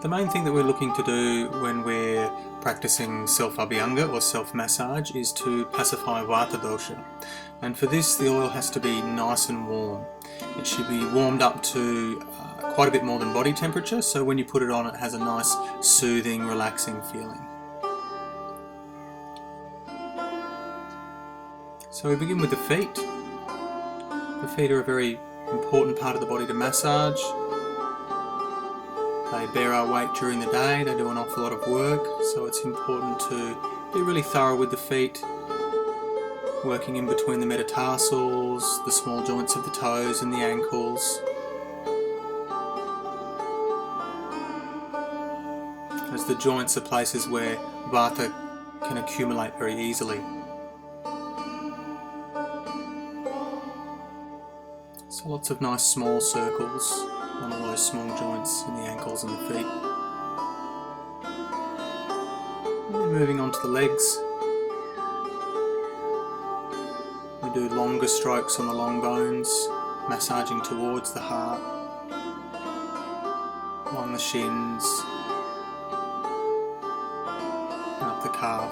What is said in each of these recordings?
The main thing that we're looking to do when we're practicing Self-Abhyanga or self-massage is to pacify Vata dosha. And for this, the oil has to be nice and warm. It should be warmed up to quite a bit more than body temperature, so when you put it on, it has a nice, soothing, relaxing feeling. So we begin with the feet. The feet are a very important part of the body to massage. They bear our weight during the day, they do an awful lot of work, so it's important to be really thorough with the feet, working in between the metatarsals, the small joints of the toes and the ankles. As the joints are places where Vata can accumulate very easily. So lots of nice small circles on all those small joints in the ankles and the feet. And then moving on to the legs. We do longer strokes on the long bones, massaging towards the heart, along the shins, and up the calf.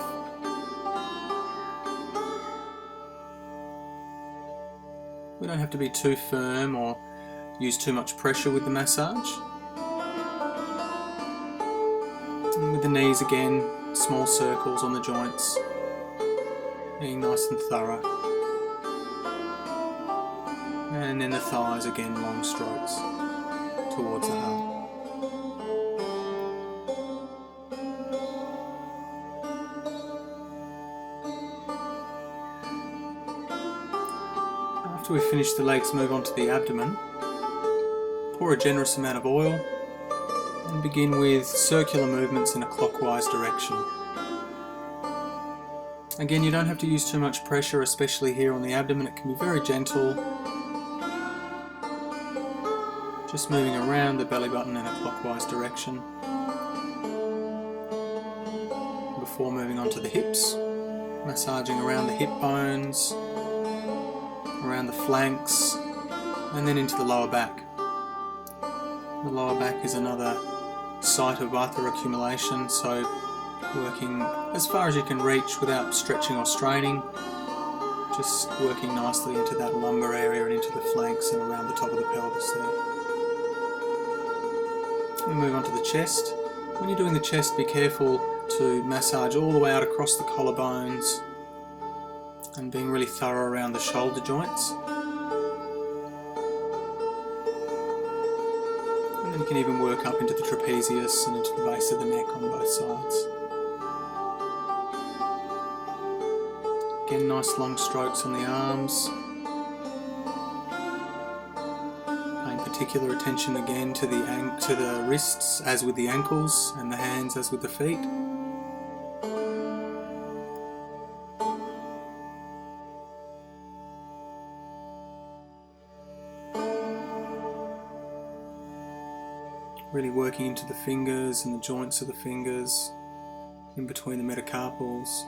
We don't have to be too firm or use too much pressure with the massage. And with the knees again, small circles on the joints, being nice and thorough. And then the thighs again, long strokes towards the heart. After we finish the legs, move on to the abdomen. Pour a generous amount of oil and begin with circular movements in a clockwise direction. Again, you don't have to use too much pressure, especially here on the abdomen. It can be very gentle. Just moving around the belly button in a clockwise direction. Before moving on to the hips, massaging around the hip bones, around the flanks, and then into the lower back. The lower back is another site of Vata accumulation, so working as far as you can reach without stretching or straining, just working nicely into that lumbar area and into the flanks and around the top of the pelvis there. We move on to the chest. When you're doing the chest, be careful to massage all the way out across the collarbones and being really thorough around the shoulder joints. And then you can even work up into the trapezius and into the base of the neck on both sides. Again, nice long strokes on the arms. Paying particular attention again to the wrists as with the ankles, and the hands as with the feet. Really working into the fingers and the joints of the fingers, in between the metacarpals.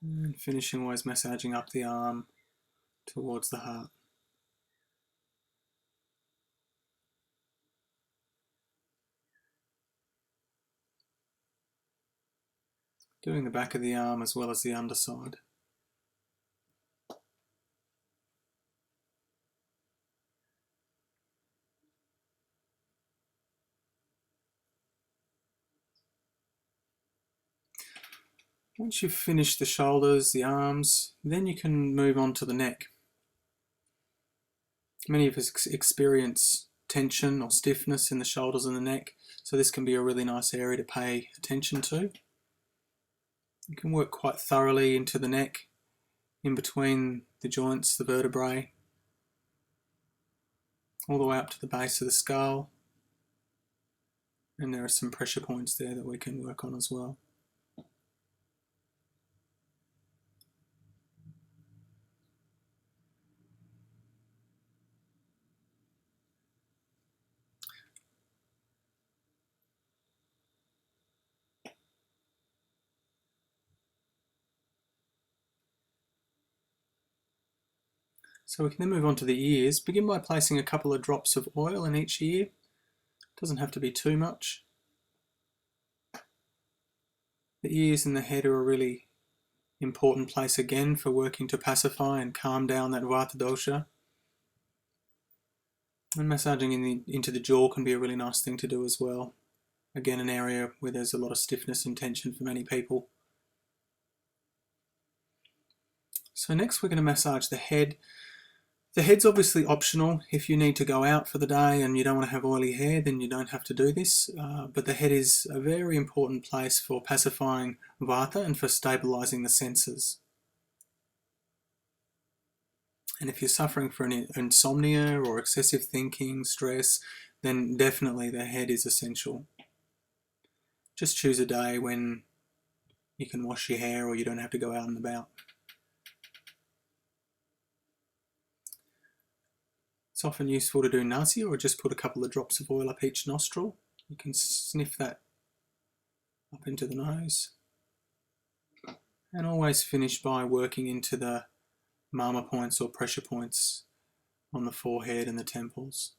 And finishing always massaging up the arm towards the heart. Doing the back of the arm as well as the underside. Once you've finished the shoulders, the arms, then you can move on to the neck. Many of us experience tension or stiffness in the shoulders and the neck, so this can be a really nice area to pay attention to. You can work quite thoroughly into the neck, in between the joints, the vertebrae, all the way up to the base of the skull. And there are some pressure points there that we can work on as well. So we can then move on to the ears. Begin by placing a couple of drops of oil in each ear. It doesn't have to be too much. The ears and the head are a really important place again for working to pacify and calm down that Vata dosha. And massaging into the jaw can be a really nice thing to do as well. Again, an area where there's a lot of stiffness and tension for many people. So next we're going to massage the head. The head's obviously optional. If you need to go out for the day and you don't want to have oily hair, then you don't have to do this. But the head is a very important place for pacifying Vata and for stabilising the senses. And if you're suffering from insomnia or excessive thinking, stress, then definitely the head is essential. Just choose a day when you can wash your hair or you don't have to go out and about. It's often useful to do Nadia or just put a couple of drops of oil up each nostril. You can sniff that up into the nose. And always finish by working into the mama points or pressure points on the forehead and the temples.